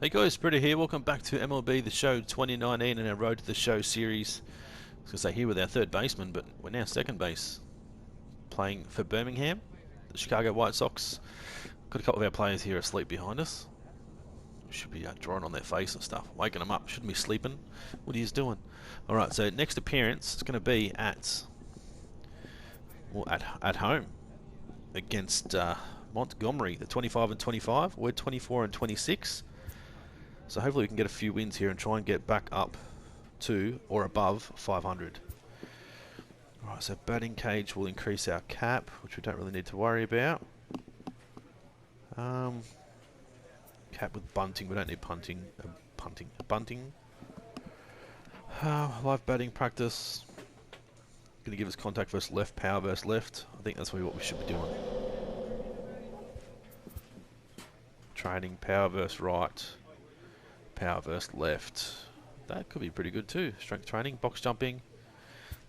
Hey guys, Britto here. Welcome back to MLB The Show 2019 and our Road to the Show series. I was going to say here with our third baseman, but we're now second base. Playing for Birmingham, the Chicago White Sox. Got a couple of our players here asleep behind us. Should be drawing on their face and stuff. Waking them up. Shouldn't be sleeping. What are you doing? Alright, so next appearance is going to be at home against Montgomery, the 25 and 25. We're 24 and 26. So hopefully we can get a few wins here and try and get back up to or above 500. Alright, so batting cage will increase our cap, which we don't really need to worry about. Cap with bunting, we don't need bunting. Live batting practice. Going to give us contact versus left, power versus left. I think that's really what we should be doing. Training power versus right. Power versus left. That could be pretty good too. Strength training, box jumping.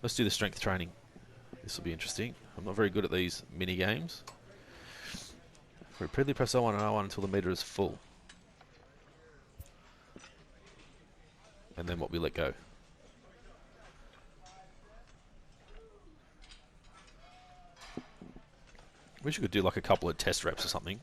Let's do the strength training. This will be interesting. I'm not very good at these mini games. Repeatedly press O1 and R1 until the meter is full. And then what we let go. Wish you could do like a couple of test reps or something.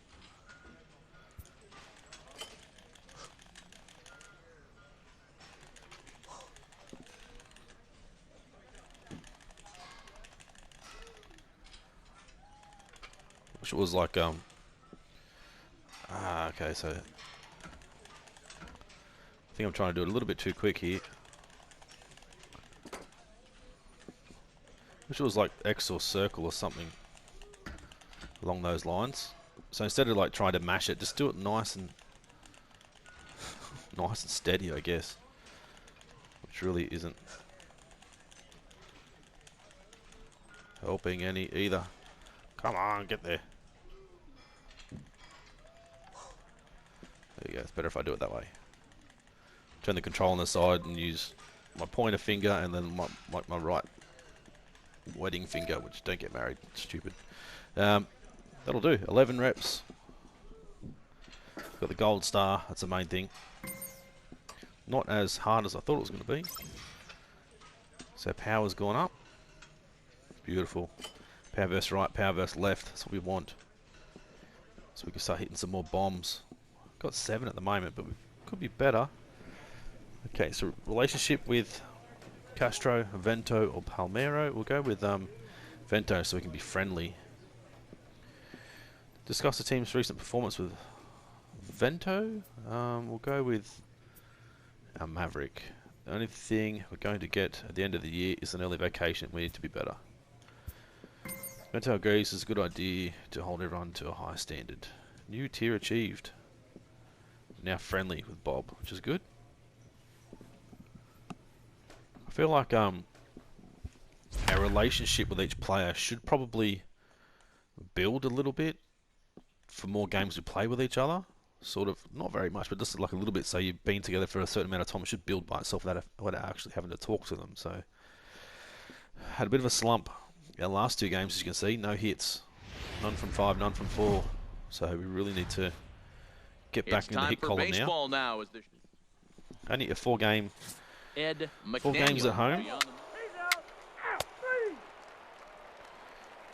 Wish it was like okay, so I think I'm trying to do it a little bit too quick here. Wish it was like X or circle or something along those lines. So instead of like trying to mash it, just do it nice and nice and steady, I guess. Which really isn't helping any either. Come on, get there. There you go. It's better if I do it that way. Turn the control on the side and use my pointer finger and then my right wedding finger, which don't get married. Stupid. That'll do. 11 reps. Got the gold star. That's the main thing. Not as hard as I thought it was going to be. So power's gone up. Beautiful. Power versus right, power versus left. That's what we want. So we can start hitting some more bombs. Got 7 at the moment, but we could be better. Okay, so relationship with Castro, Vento, or Palmero. We'll go with Vento so we can be friendly. Discuss the team's recent performance with Vento. We'll go with our Maverick. The only thing we're going to get at the end of the year is an early vacation. We need to be better. Vento agrees it's a good idea to hold everyone to a high standard. New tier achieved. Now friendly with Bob, which is good. I feel like our relationship with each player should probably build a little bit for more games we play with each other. Sort of, not very much, but just like a little bit. So you've been together for a certain amount of time. It should build by itself without actually having to talk to them. So had a bit of a slump. Our last 2 games, as you can see, no hits. None from 5, none from 4. So we really need to get back in the hit column now. Only a 4 games at home.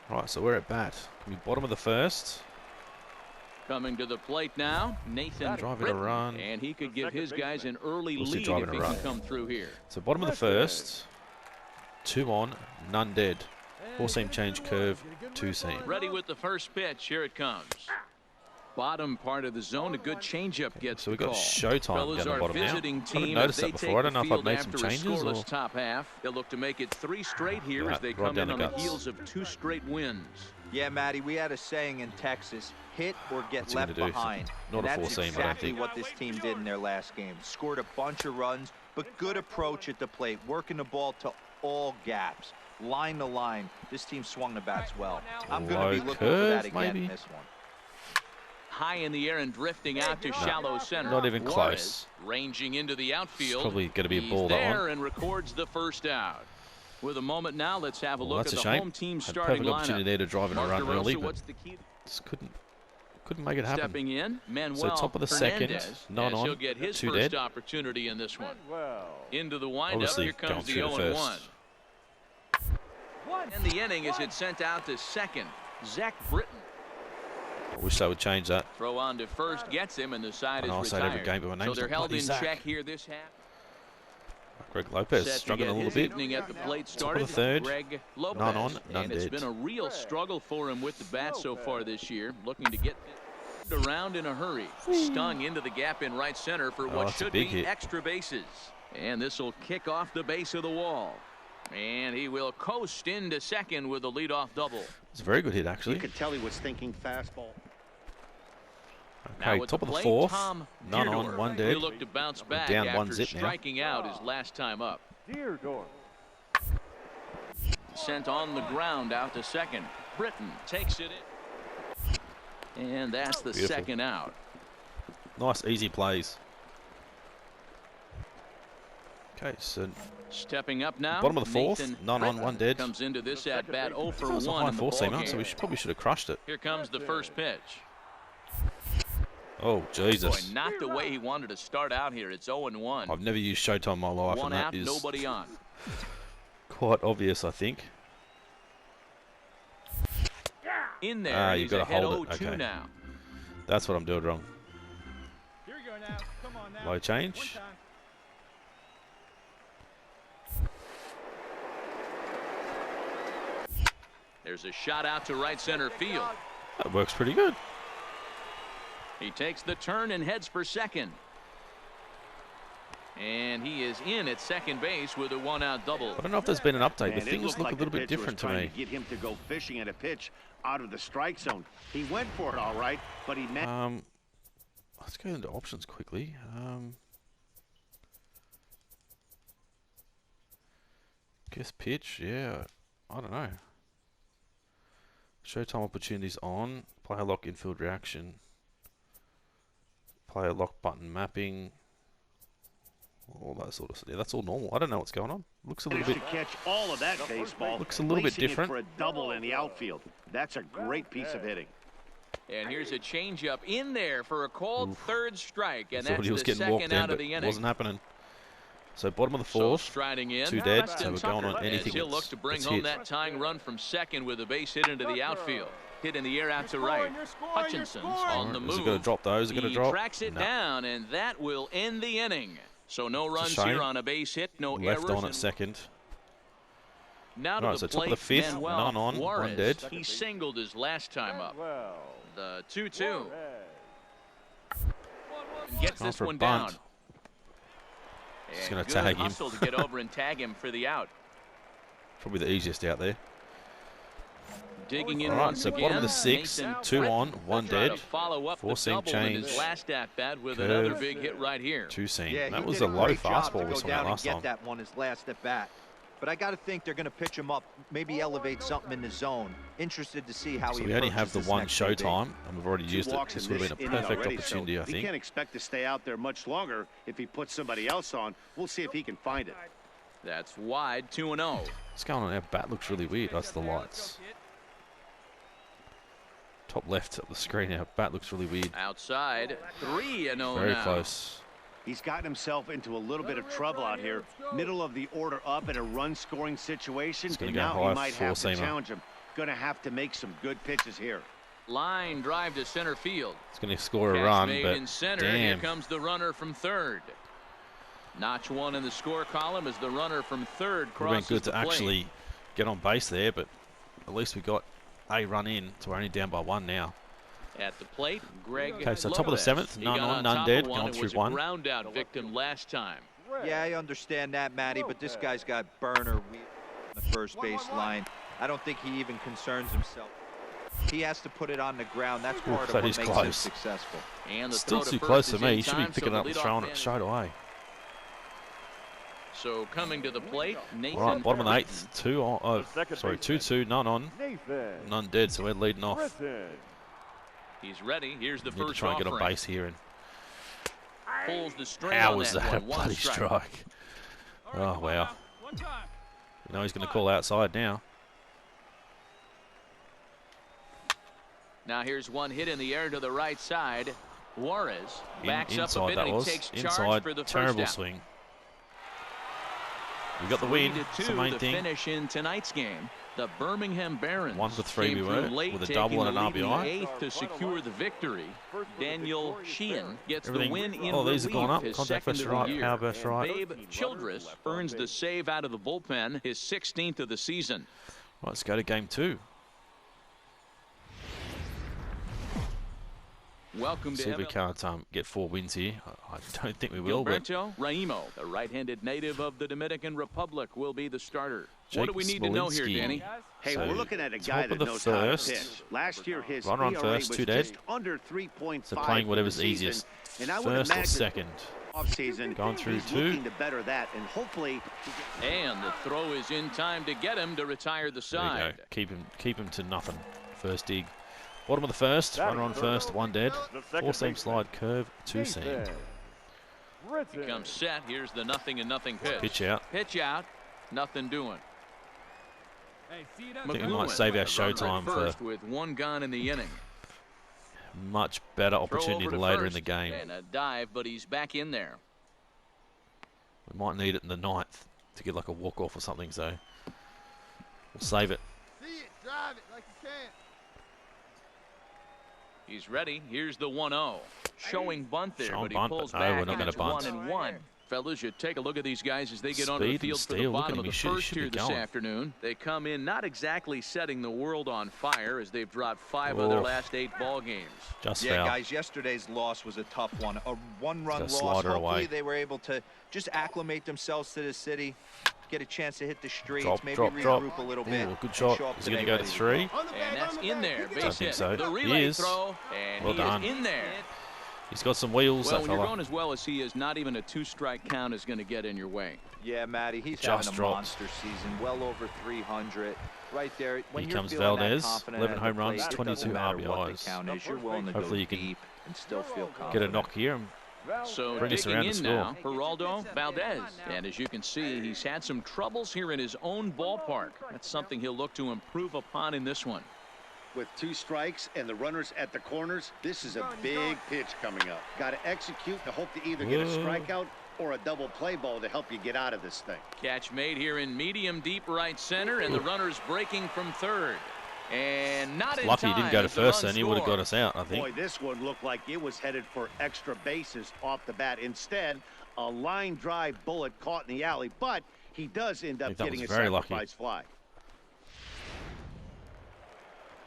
Right, so we're at bat. Can be bottom of the first. Coming to the plate now, Nathan driving a run. And he could give his guys an early lead if he can come through here. So bottom of the first. 2 on, none dead. 4-seam change curve, 2-seam. Ready with the first pitch. Here it comes. Bottom part of the zone, a good changeup gets so we've got call. Showtime down the bottom now. I haven't noticed that before. I don't know if I've made some changes or... top half. They'll look to make it 3 straight here as they come in on the heels of 2 straight wins. Yeah, Matty, we had a saying in Texas, hit or get left behind. Not a 4-seam, that's exactly what this team did in their last game. Scored a bunch of runs, but good approach at the plate, working the ball to all gaps. Line to line, this team swung the bats well. I'm going to be looking for that again in this one. High in the air and drifting out to shallow center. Not even close. Ranging into the outfield. It's probably going to be a ball, that one. And records the first out. With a moment now, let's have a look at the home team starting lineup. Perfect opportunity there to drive in a run early, but just Couldn't make it happen. Stepping in, Manuel So top of the Hernandez, second, none as on, he'll get his 2 first dead. opportunity in this one. Into the windup, Obviously here going comes the through the 0-1. first. And the inning as it sent out to second. Zach Britton. I wish they would change that. Throw on to first gets him, and the side I know I is say it every retired. game, but my So name's they're not held bloody in Zach. check here this half. Greg Lopez Set to struggling get a little his bit. evening at the plate Top started. of the third. Greg Lopez. None on, none and it's dead. been a real struggle for him with the bat so far this year. Looking to get around in a hurry. Stung into the gap in right center for what that's a should big be hit. extra bases. And this will kick off the base of the wall. And he will coast into second with a leadoff double. It's a very good hit, actually. You could tell he was thinking fastball. Okay, With top the of the plate, fourth. Tom None Deardorff. on, 1 He dead. looked to bounce back Down after 1 zip now. striking out his last time up. Sent on the ground out to second. Britton takes it in. And that's the Beautiful. second out. Nice, easy plays. Okay, so Stepping up now. bottom of the fourth. Nathan None on, Britton 1 dead. comes into this at bat 0 for That was a 1 high in the four-seamer, ballgame. so we probably should have crushed it. Here comes the first pitch. Oh, Boy, Jesus. not the way he wanted to start out here. It's 0-1. I've never used Showtime in my life, One and that out, is nobody on. quite obvious, I think. In there, Ah, he's you've got to ahead hold it. 0-2 Okay. now. That's what I'm doing wrong. Here you go now. Come on now. Low change. One time. There's a shot out to right center field. That works pretty good. He takes the turn and heads for second. And he is in at second base with a 1-out double. I don't know if there's been an update. Man, The it things looked look like a little the bit pitcher was different to trying me. to get him to go fishing at a pitch out of the strike zone. He went for it all right, but he met. Let's go into options quickly. Guess pitch, yeah. I don't know. Showtime opportunities on. Player lock infield reaction. Player lock button mapping. All that sort of stuff. Yeah, that's all normal. I don't know what's going on. Looks a little Managed bit. to catch all of that baseball. Looks a little bit placing it different. for a double in the outfield. That's a great piece of hitting. And here's a changeup in there for a called third strike. And Thought that's he was the getting walked second in, out of but the inning. wasn't happening. So bottom of the So fourth. striding in. 2 dead. Preston So we're going on Tucker, anything as he'll look to bring that's home hit. that tying run from second with a base hit into the outfield. Hit in the air out to right. Hutchinson's on the Is it move. going to drop those? Is it going to He drop? tracks it No. down, and that will end the inning. So no runs shame. here on a base hit, no Left errors. on and at second. now to Right, the so top of plate, the fifth, Manuel none on, 1 Juarez. dead. He singled his last time up. The 2-2. Gets Going this for a one bunt. down. Just And gonna good tag him. hustle to get over and tag him for the out. Probably the easiest out there. Digging in All right, once so again. bottom of the sixth, Nathan 2 Britton on, 1 trying to dead. follow up the Four-seam double in his change. last at bat with Curve. another big hit right here. 2 seam. Yeah, That he was did a low great job fastball to we go saw down that and last get time. that one his last at bat. But I got to think they're going to pitch him up, maybe elevate something in the zone. Interested to see how So he we only have approaches the this one next AB. showtime, and we've already used it. Walks This in would have been a inning perfect already, opportunity, so I he think. can't expect to stay out there much longer if he puts somebody else on. We'll see if he can find it. That's wide, 2-0. What's going on? Our bat looks really weird. That's the lights. Top left of the screen, our bat looks really weird. Outside, 3-0 Very now. close. He's gotten himself into a little bit of trouble out here. Middle of the order up in a run-scoring situation, It's gonna and go now high, he might have to four-seamer. challenge him. Going to have to make some good pitches here. Line drive to center field. It's going to score a Catch run, made but in center. Here damn. comes the runner from third. Notch one in the score column as the runner from third Would have crosses been good the to plate. actually get on base there, but at least we got a run in, so we're only down by 1 now. At the plate, Greg. Okay, so top of the Lopez. seventh, He none got on, none top dead, of one going and through was a 1. ground out victim last time. Yeah, I understand that, Matty, but this guy's got burner on the first base line. I don't think he even concerns himself. He has to put it on the ground. That's part of that what is makes him close. successful. And the Still throw too to close first to is me. in He should be time, picking so it up the and leadoff throwing man it straight away. So coming to the plate, Nathan. All right, bottom of the Britton. 8th, 2 on, sorry, 2-2, none on, none dead, so we're leading off. He's ready. Here's the Need to first try and get on offering. base here. And Pulls the string how on was that that a one. One bloody strike. strike? Oh, wow. You know he's going to call outside now. Now here's one hit in the air to the right side. Juarez backs up a Inside bit that and he was. takes charge Inside, for the first terrible down. swing. We got the win. That's the main to thing. finish in tonight's game. The Birmingham Barons 1 for 3 came we through were, late, with a taking double and the an lead in the RBI. eighth to secure the victory. Daniel Sheehan gets Everything. the win in Oh, these have relief, gone up. his Contact second first of the right, year. power burst right. Babe Childress earns the save out of the bullpen, his 16th of the season. Right, let's go to game 2. Welcome See to if we can't get 4 wins here. I don't think we will, but Gilberto Raimo, the right-handed native of the Dominican Republic, will be the starter. What do we need to know here, Smolinski. Danny? Hey, So, we're looking at a top guy of that the knows how to first. pitch. Last year, his Runner on ERA first, was 2 dead. just under 3.5. So playing whatever's for the season. easiest. And I would First or imagine second. off-season, Going through he's 2. looking to better that, and hopefully. And the throw is in time to get him to retire the There you side. go. Keep him to nothing. First dig. Bottom of the first. Runner on first, 1 dead. 4-seam slide curve, 2-seam. Comes set. Here's the 0-0 pitch. Pitch out. Pitch out. Nothing doing. I think we might save our showtime first for with 1 gone in the inning. much better Throw opportunity over to later in first. the game. And a dive, but he's back in there. We might need it in the 9th to get like a walk-off or something, so we'll save it. See it, drive it like you can. He's ready. Here's the 1-0. Showing bunt there, Showing but he bunt, pulls but back. no, we're not gonna It's bunt. 1-1. Fellas, you take a look at these guys as they get onto the Speed and field for the steel. Look bottom at of him. the He first should here be this going. afternoon. They come in not exactly setting the world on fire as they've dropped 5 of their last 8 ball games. Just Yeah, foul. guys, yesterday's loss was a tough one. A one-run Got a loss. slider Hopefully away. they were able to just acclimate themselves to the city, get a chance to hit the streets, Drop, maybe drop, regroup drop. a little Ooh, bit. good and shot. show up He's going to today go to ready 3. And that's in there. Base think hit. so. The He relay is. throw, and Well he done. is in there. He's got some wheels, Well, that when you're fella. going as well as he is, not even a 2-strike count is going to get in your way. Yeah, Matty, he's Just having a dropped. monster season, well over 300. Right there, when Here you're comes feeling Valdez, that confident 11 at the home runs, plate, it 22 doesn't matter what the RBIs. count is. You're willing to Hopefully go you can deep and still feel confident. Get a knock here. And So Bring us digging around in the now, score. Geraldo Valdez. And as you can see, he's had some troubles here in his own ballpark. That's something he'll look to improve upon in this one. With 2 strikes and the runners at the corners, this is a big pitch coming up. Got to execute to hope to either get a Whoa. strikeout or a double play ball to help you get out of this thing. Catch made here in medium deep right center, and the runner's breaking from third. And not in lucky he time didn't go to as the first, run then he would have scored. got us out, I Boy, think. this one looked like it was headed for extra bases off the bat. Instead, a line drive bullet caught in the alley, but he does end up That getting a was very lucky. sacrifice fly.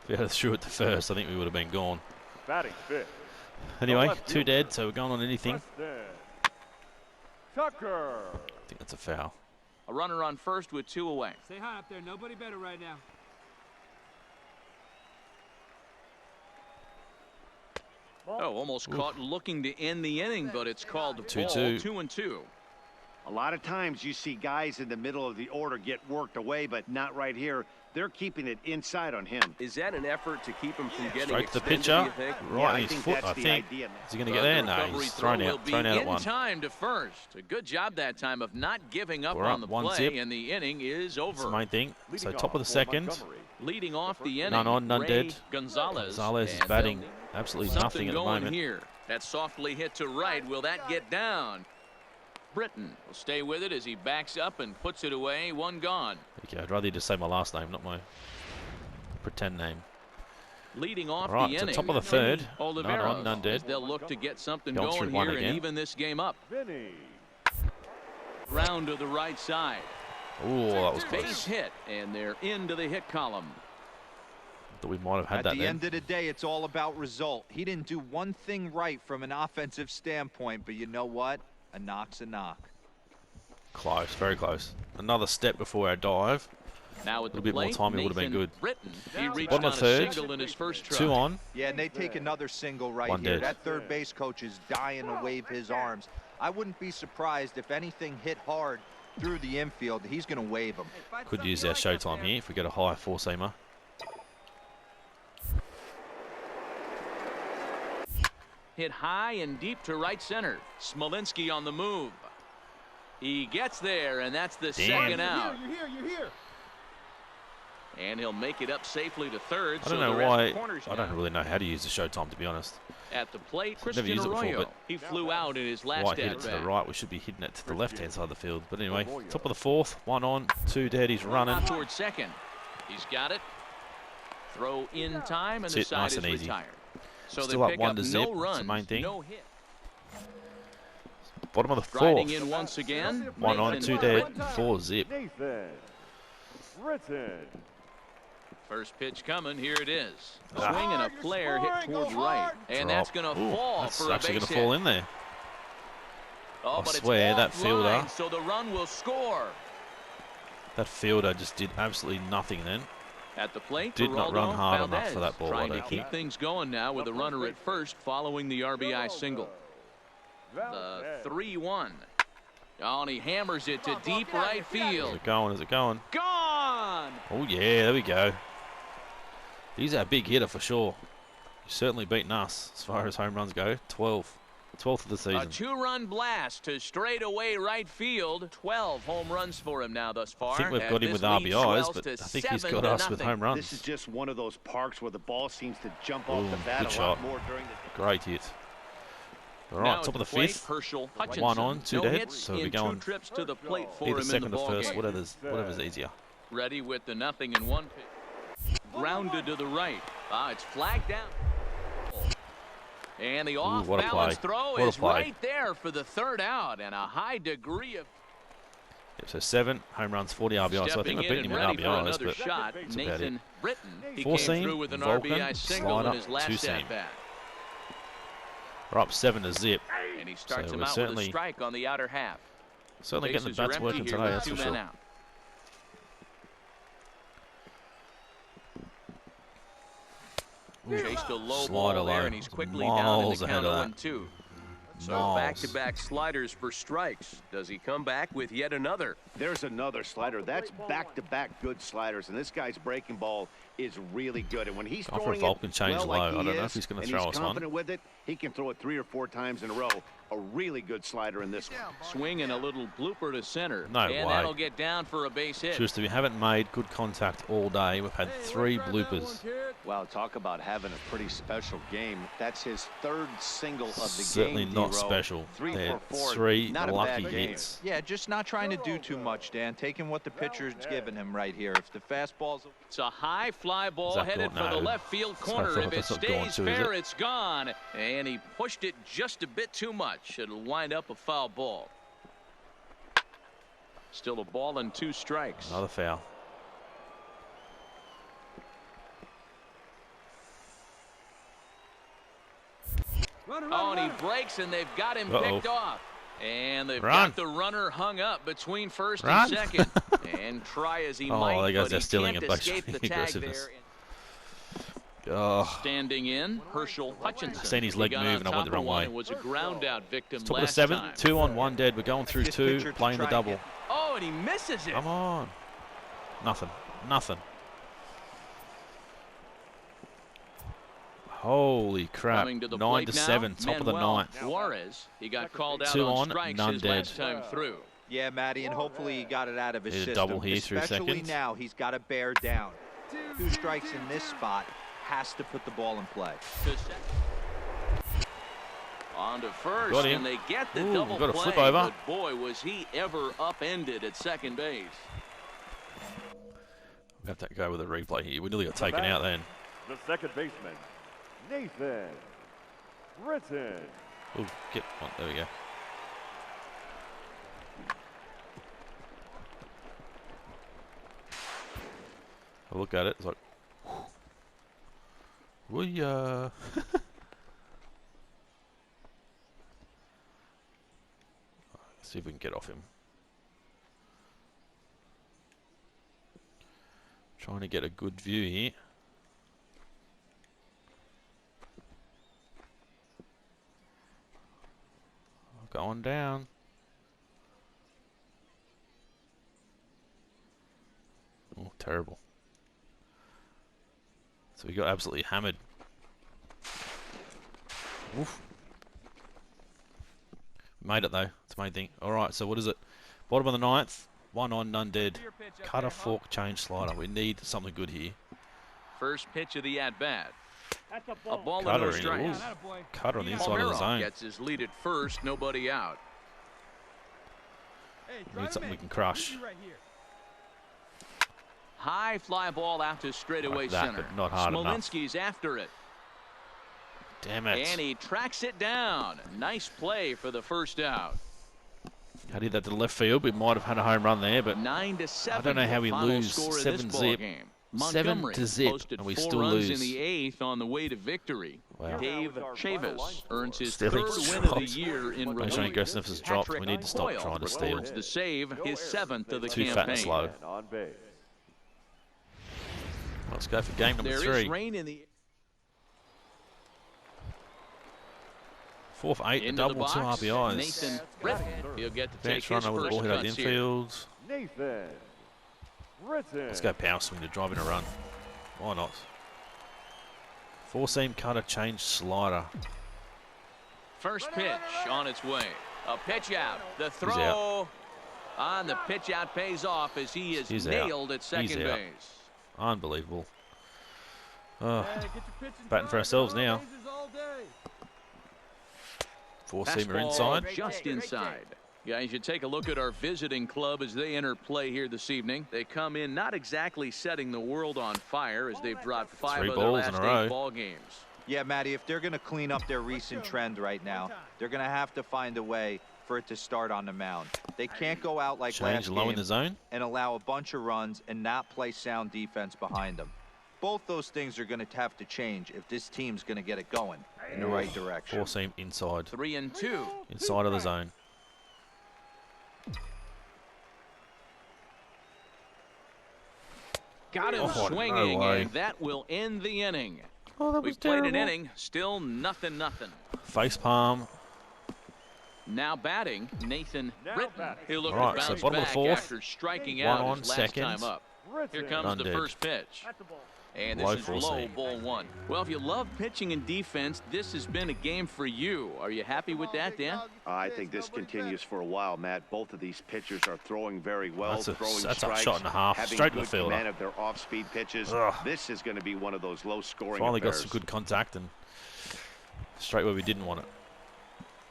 If we had threw it to first, I think we would have been gone. Batting fifth. Anyway, 2 dead, so we're going on anything. Tucker. I think that's a foul. A runner on first with 2 away. Say hi up there. Nobody better right now. Oh, almost caught looking to end the inning, but it's called ball 2-2. 2-2. A lot of times you see guys in the middle of the order get worked away, but not right here. They're keeping it inside on him. Is that an effort to keep him from getting Straight to the extended, pitcher. do you think? Right Yeah, in I his think foot, that's I the think. idea, man. Is he going to get there? No, Recovery he's throw thrown will out. be Thrown out at in 1. time to first. A good job that time of not giving up We're on up the 1 play, zip. and the inning is That's the over. main thing. So top of the second. Leading off the inning, None on, none Ray dead. Gonzalez. Gonzalez is And batting they'll- absolutely something nothing at the going moment. here. That softly hit to right. Will that get down? Britton will stay with it as he backs up and puts it away. 1 gone. Okay, I'd rather you just say my last name, not my pretend name. Leading off Right, the so inning. top of the third. Oliveros, None on, none as dead. they'll look to get something Going going through 1 here and again. even this game up. Vinny. Round to the right side. Oh, that was Base close. hit, and they're into the hit column. Thought we might have had At that the then. end of the day, it's all about result. He didn't do one thing right from an offensive standpoint, but you know what? A knock's a knock. Close, very close. Another step before our dive. Now at the Little bit more plate, time, it would have been Nathan good. Britton. He reached Bottom on of a third. single in his first try. 2 on. Yeah, and they take another single right 1 here. dead. That third base coach is dying to wave his arms. I wouldn't be surprised if anything hit hard through the infield. He's going to wave them. Could use our showtime here if we get a high 4-seamer. Hit high and deep to right center. Smolinski on the move. He gets there, and that's the second out. You're here. And he'll make it up safely to third. I don't know why. I don't really know how to use the Showtime, to be honest. At the plate, I've never used it before, but he flew out in his last why hit it to the at-bat. right? We should be hitting it to the left-hand side of the field. But anyway, top of the fourth, 1 on, 2 dead. He's running. Towards second. He's got it. Throw in time, and the side nice is and easy. retired. So Still they up pick 1 up to zip. no runs, That's the main thing. no hit. Bottom of the Riding fourth. in once again. 1 on, 2 dead, 4 zip. First pitch coming. Here it is. Ah. Swing and a flare hit toward right. And that's going to fall That's for a actually base going to fall hit. in there. Oh, I but swear it's that offline, fielder. so the run will score. That fielder just did absolutely nothing then. At the plate, Did not run hard enough Phanteks for that ball, I trying to don't keep think. things going now with a runner at first following the RBI single. The 3-1. Oh, and he hammers it to deep right Is field. it going? Is it going? Gone! Oh, yeah, there we go. He's a big hitter for sure. He's certainly beaten us as far as home runs go. 12th of the A season. 2-run blast to straightaway right field. 12 home runs for him now thus far. I think we've And got him this with lead RBIs, swells but to I think he's 7 got to us with nothing. home This is runs. just one of those parks where the ball seems to jump off Ooh, the bat good a shot. lot more during the Great hit. All Now right, at top of the plate, fifth. Herschel Hutchinson. 1 on, 2 no dead. hits So we're in going 2 trips to the plate for him either in the second or ball first, game. whatever's easier. Ready with the 0-1 pitch. Grounded to the right. It's flagged down. And the what a off-balance play. throw What a is play. right there for the 3rd out, and a high degree of Yep, so 7 home runs, 40 RBIs. So I think stepping we've in beaten and him in ready for RBIs, another but shot. that's about it. Nathan Britton. He Four came seam, through with an Vulcan, RBI single in slider, his last 2-seam. at-bat. We're up 7 to zip. And he starts So him we're out with a certainly- strike on the outer half. Certainly getting the Bases are bats empty working here today, with that's 2 for men sure. out. Chased a low Slider ball there, low. and he's quickly down in Miles the ahead count of that. 0-2. So Miles. back-to-back sliders for strikes. Does he come back with yet another? There's another slider. That's back-to-back good sliders, and this guy's breaking ball is really good. And when he's Gone for a throwing Vulcan it change well low. like I don't know if is, he's gonna and throw he's us one. confident with it, he can throw it 3 or 4 times in a row. A really good slider in this one. Swing and a little blooper to center. No and way. that'll get down for a base hit. Schuster, we haven't made good contact all day. We've had 3 bloopers. Wow, talk about having a pretty special game. That's his 3rd single of the Certainly game. not D-Row. special. 3 They're for 4. 3 Not a lucky bad game. hits. Yeah, just not trying to do too much, Dan. Taking what the pitcher's giving him right here. If the fastball's It's a high fly ball that headed gone? for the No. left field So I corner. thought If it that's not gone stays too, is fair, it? it's gone. And he pushed it just a bit too much. It'll wind up a foul ball. Still a ball and 2 strikes. Another foul. Oh, and he breaks, and they've got him picked off. And they've Run. got the runner hung up between first Run. and second. And try as he Oh, might, there goes but that he stealing can't and escape the base tag aggressiveness. there. Oh, Standing in, Herschel Hutchinson. I seen his He leg got move on and I top went the of wrong one way. and was a ground out victim top of the last 7th, time. 2 on, 1 dead. We're going through This 2, pitcher to playing the try and double. get- Oh, and he misses it. Come on. Nothing. Nothing. Holy crap. Coming to the 9 plate to now, 7, top of the Manuel 9th. Juarez. He got called out 2 on on, strikes none his dead. last time through. Yeah, Matty, and hopefully he got it out of his There's a system. double here through Especially seconds. now, he's got to bear down. 2 strikes in this spot, has to put the ball in play. To second. On to first, Got him. and they get the Ooh, double got a play. flip over. But boy, was he ever upended at second base. We have to go with a replay here. We nearly got taken out then. The second baseman, Nathan Britton. Ooh, get on. There we go. I look at it. It's like, we see if we can get off him. Trying to get a good view here. Going down. Oh, terrible. So we got absolutely hammered. Oof. Made it though. It's the main thing. Alright, so what is it? Bottom of the 9th. 1 on, none dead. Cutter, fork, change, slider. We need something good here. First pitch of the at-bat. A ball and Cutter no in. strikes. Cutter on the inside of the Palmeiro zone. gets his lead at first, nobody out. We need something we can crush. High fly ball out to straightaway Like that, center. but not hard enough. Smolinski's after it. Damn it. And he tracks it down. Nice play for the first out. I did that to the left field. We might have had a home run there, but 9-7. I don't know how we final lose score of 7 this zip. ballgame. 7 Montgomery to zip, posted and we 4 still runs lose. in the 8th on the way to victory. Wow. Dave Chavis earns his Stealing 3rd win of the drops. year in Make sure relief. Aggressiveness has dropped. We need to stop Hoyle trying to steal. records the save, his 7th of the Too fat campaign. and slow. On base. Let's go for game number There 3. is rain in the 4 for 8, a into double, the 2 box. RBIs. Nathan Britton. He'll get to take Bench his runner with the ball first hit out the cuts here. infield. Nathan Britton. Let's go power swing to drive in a run. Why not? 4-seam cutter, change, slider. First pitch on its way. A pitch out. The out. throw on the pitch out pays off as he is He's nailed out. at second He's out. base. Unbelievable. Batting for ourselves now. 4-seamer Fastball inside. just inside. Guys, you take a look at our visiting club as they enter play here this evening. They come in not exactly setting the world on fire as they've dropped 5 3 of their balls in last a row. 8 ball games. Yeah, Matty, if they're going to clean up their recent trend right now, they're going to have to find a way for it to start on the mound. They can't go out like Change last low game in the zone. and allow a bunch of runs and not play sound defense behind them. Both those things are going to have to change if this team's going to get it going in the right direction. 4-seam inside. 3-2. Inside of the zone. Got him Oh, no swinging, way. and that will end the inning. Oh, that We was played an terrible. inning, still nothing. Face palm. Now batting, Nathan Britton. He'll look All to right, so bounce bottom of the back 4th. after striking 1 out on, his last second. time up. Here comes Britton. the Undead. first pitch. And Low this is full low, seam. ball 1. Well, if you love pitching and defense, this has been a game for you. Are you happy with that, Dan? I think this continues for a while, Matt. Both of these pitchers are throwing very well, That's a strikes, shot and a half. having Straight to good the fielder. command of their off-speed pitches. Ugh. This is going to be one of those low-scoring Finally got affairs. some good contact and straight where we didn't want it.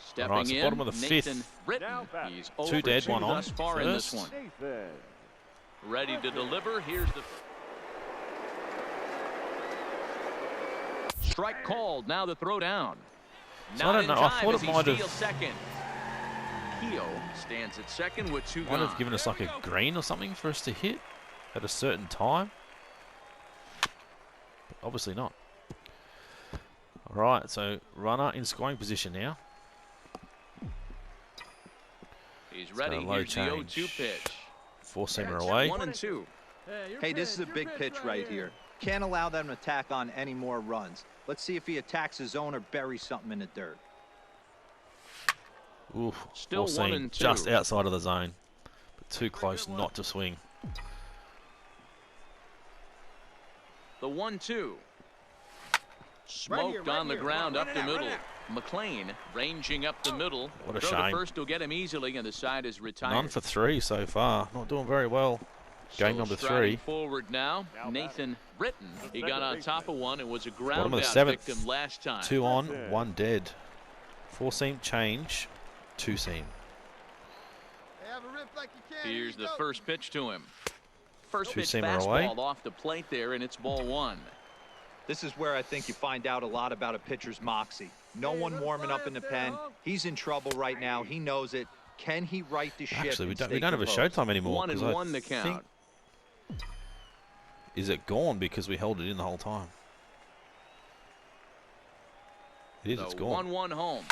Stepping All right, so in, bottom of the Nathan 5th. Britton. He's 0 2 for dead, 2 1 on. thus far in this First. one. Nathan. Ready to deliver. Here's the strike called. Now the throw down. So Not I don't in know, I time thought as it he might have- steals second. Keogh stands at second with 2 Might gone. have given us like a green or something for us to hit at a certain time. But obviously not. All right, so runner in scoring position now. He's got ready. a low Here's the 0-2 change. pitch. 4-seamer away. 1-2. Hey, this is a big pitch right here. Can't allow them to tack on any more runs. Let's see if he attacks his zone or buries something in the dirt. Oof, Still 4-seam 1-2. just outside of the zone, but too close not to swing. The 1-2. Smoked on the ground up the middle. McLean ranging up the middle. What a Throw to shame. first will get him easily, and the side is retired. None for 3 so far. Not doing very well. Game So number striding 3. forward now, Nathan Britton. He got on top of one. It was a Bottom ground of the out 7th. victim last time. 2 on, 1 dead. 4-seam change, 2-seam. Here's the first pitch to him. First pitch Two-seamer fastball away. off the plate there, and it's ball 1. This is where I think you find out a lot about a pitcher's moxie. No one warming up in the pen. He's in trouble right now. He knows it. Can he right the ship? Actually, we and don't stay have a composed? showtime anymore. 1-1 the think- count. Is it gone because we held it in the whole time? It is, The it's gone. 1-1 home.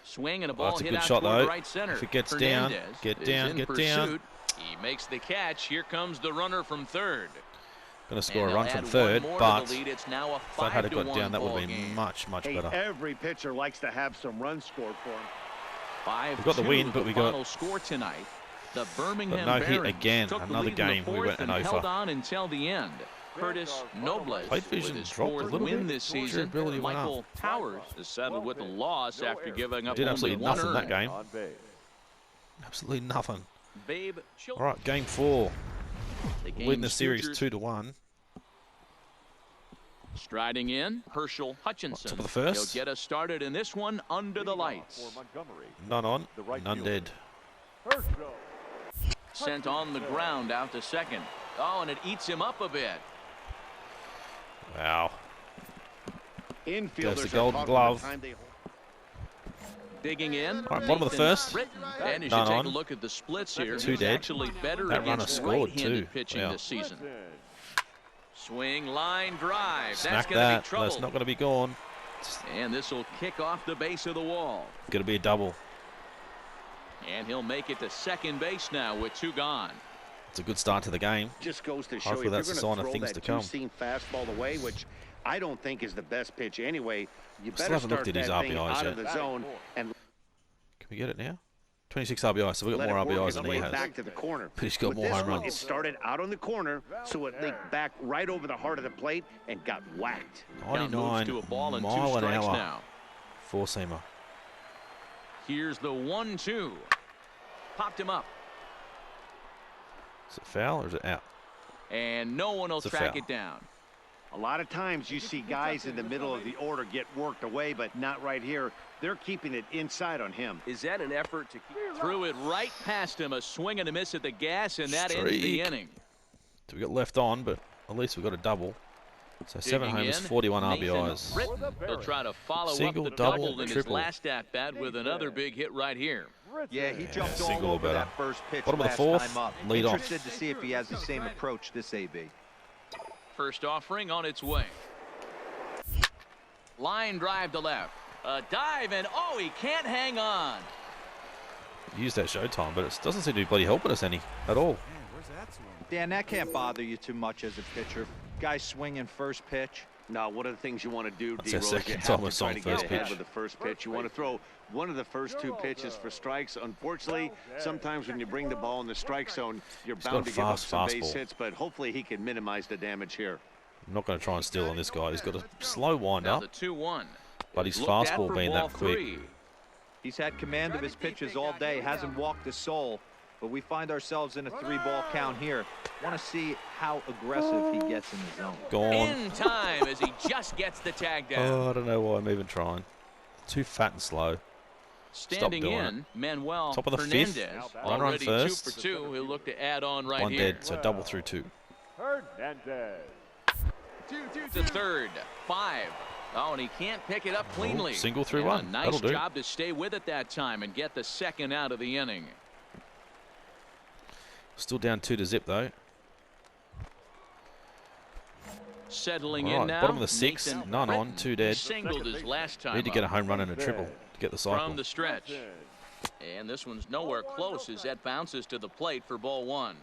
Swing and a Oh, ball that's a hit good out shot, toward though. right center. If it gets down, Hernandez get is down, in get pursuit. down. He makes the catch. Here comes the runner from third. Going to score And a run they'll from add third, one more but to the lead. It's now a if that had it got 5-1 down, that would ball have been game. much, much Hey, better. every pitcher likes to have some runs scored for him. 5-2, We got the win, but we got- final score tonight. The Birmingham no hit Barons again. took the Another lead in the game. We fourth went an and 0 held for. on until the end. Curtis Nobles Plate with vision his dropped a 4th little win bit. this season. Durability went Michael Powers is settled with a loss after giving up Did only absolutely one nothing earned. that game. On base. Absolutely nothing. Babe All right, game 4. The Leading the game's series future 2-1. Striding in, Herschel Hutchinson. Top of the first. He'll get us started in this one under the lights. For Montgomery. None on, The right none fielder. dead. Herschel. Sent on the ground out to second. Oh, and it eats him up a bit. Wow. Infielders There's the are golden talking glove. the time they hold. Digging in. All right, bottom of the first. Britton. And as you None take on. a look at the splits here, Two he's dead. actually better That runner against scored right-handed too. pitching Wow. this season. Britton. Swing, line, drive. That's Smack going to be that. trouble. That's not going to be gone. And this will kick off the base of the wall. Going to be a double. And he'll make it to second base now with 2 gone. It's a good start to the game. Just goes to show Hopefully you if that's a you're sign going of to throw things that to come. two-seam fastball away, which I don't think is the best pitch anyway, you Still better haven't looked start at his that thing RBIs out of yet. the zone and Can we get it now? 26 RBIs, so we've got let more it work RBIs its than he way has. back to the corner. But he's got With more this home one, runs. It started out on the corner, so it linked back right over the heart of the plate and got whacked. Count moves 99 to a ball and 2 mile an strikes hour. now. 4-seamer. Here's the 1-2. Popped him up. Is it foul or is it out? And no one will It's a track foul. it down. A lot of times you see guys in the middle of the order get worked away, but not right here. They're keeping it inside on him. Is that an effort to keep... Threw it right past him. A swing and a miss at the gas, and that ends the Streak. inning. So we got left on, but at least we got a double. So 7 Digging homers, in, 41 Nathan RBIs. Britton. He'll try to follow Single, up the double, double in his triple. last at-bat with another big hit right here. Yeah, he jumped all single or over better. that first pitch Bottom of the last fourth, time up. lead off. Interested to see if he has the same approach this AB. First offering on its way. Line drive to left. A dive, and oh, he can't hang on. Used that Showtime, but it doesn't seem to be bloody helping us any at all. Dan, that can't bother you too much as a pitcher. Guy swinging first pitch. Now, one of the things you want to do, That's our D-Rose, you second have time to we've try saw to first get ahead pitch. with the first pitch. You want to throw one of the first 2 pitches for strikes. Unfortunately, sometimes when you bring the ball in the strike zone, you're got bound a to give up fast some base fastball. hits, but hopefully he can minimize the damage here. I'm not going to try and steal on this guy. He's got a slow wind Now up, the 2-1. but his Looked at fastball for being ball that quick. 3. He's had command of his pitches all day, hasn't walked a soul, but we find ourselves in a 3-ball count here. Want to see how aggressive he gets in the zone. Gone. In time as he just gets the tag down. Oh, I don't know why I'm even trying. Too fat and slow. Standing doing in, Manuel Top of the Hernandez. fifth. Runner on Already 2 first. for 2. He'll look to add on right 1 here. dead, so double through 2. Hernandez. The third, 5. Oh, and he can't pick it up cleanly. single through And 1. A nice That'll do. job to stay with it that time and get the second out of the inning. Still down 2-0 though. Settling All in right, now. bottom of the 6, Nathan none on, Britton 2 dead. Singled his last time Need to get a up. home run and a triple to get the cycle. From the stretch. And this one's nowhere close as that bounces to the plate for ball 1.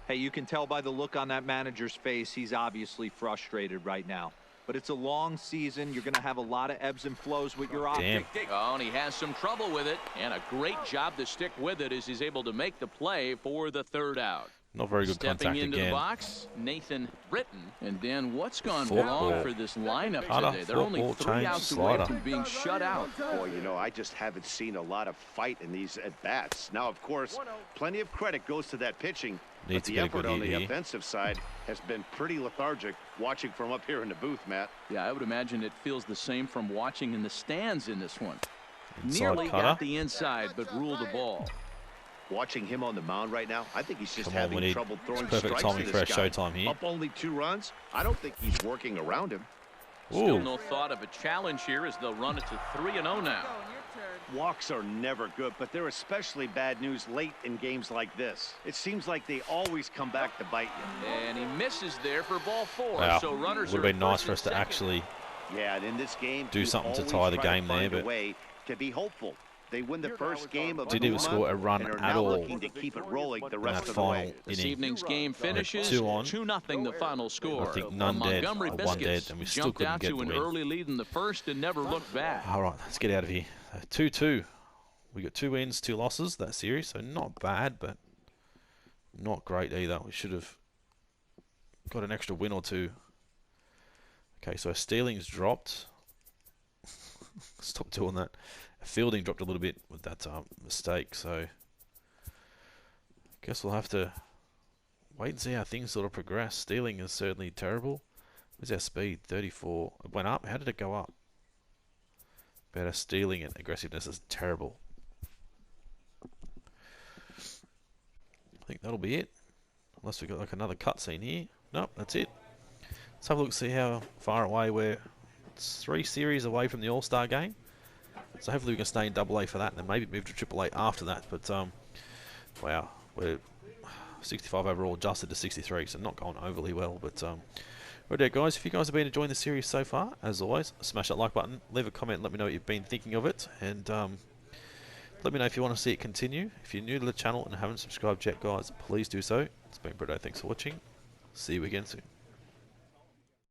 Hey, you can tell by the look on that manager's face, he's obviously frustrated right now. But it's a long season. You're going to have a lot of ebbs and flows with your Damn. optic. Oh, and he has some trouble with it. And a great job to stick with it as he's able to make the play for the third out. Not very good Stepping contact into again. the box, Nathan Britton. And then what's gone Fork wrong ball. for this lineup Cutter, today? They're fork only ball, 3 change, outs slider. away from being shut out. Boy, you know, I just haven't seen a lot of fight in these at-bats. Now, of course, plenty of credit goes to that pitching. But Needs to the get a effort good on hit the here. offensive side has been pretty lethargic watching from up here in the booth, Matt. Yeah, I would imagine it feels the same from watching in the stands in this one. Inside Nearly cutter. got the inside, but ruled the ball. Watching him on the mound right now, I think he's just Come on, having we need trouble throwing perfect strikes timing to for this our guy. showtime here. Up only 2 runs. I don't think he's working around him. Still Ooh. no thought of a challenge here as they'll run it to 3-0 now. Walks are never good, but they're especially bad news late in games like this. It seems like they always come back to bite you. And he misses there for ball 4. Wow. So runners Would are have been at nice first for us and to second. actually Yeah, and in this game, do you something to always tie the try game find there, a but way to be hopeful. They win the first game of Didn't the even month score a run and are at now all looking to keep it rolling the in rest that of the way. final This inning. evening's game finishes 2 on. 2-0 the final score. I think none dead, Montgomery or 1 Biscuits dead, and we still jumped couldn't out get to the an win. early lead in the first and never looked back. All right, let's get out of here. 2-2. We got 2 wins, 2 losses that series, so not bad, but not great either. We should have got an extra win or 2. Okay, so our stealing's dropped. Stop doing that. Our fielding dropped a little bit with that mistake, so Guess we'll have to wait and see how things sort of progress. Stealing is certainly terrible. Where's our speed? 34. It went up. How did it go up? Better. Stealing and aggressiveness is terrible. I think that'll be it. Unless we've got like another cutscene here. Nope, that's it. Let's have a look, see how far away we're. It's 3 series away from the All-Star game. So hopefully we can stay in AA for that and then maybe move to AAA after that. But, wow, we're 65 overall, adjusted to 63, so not going overly well. But, right there, guys. If you guys have been enjoying the series so far, as always, smash that like button, leave a comment, let me know what you've been thinking of it, and let me know if you want to see it continue. If you're new to the channel and haven't subscribed yet, guys, please do so. It's been Britto. Thanks for watching. See you again soon.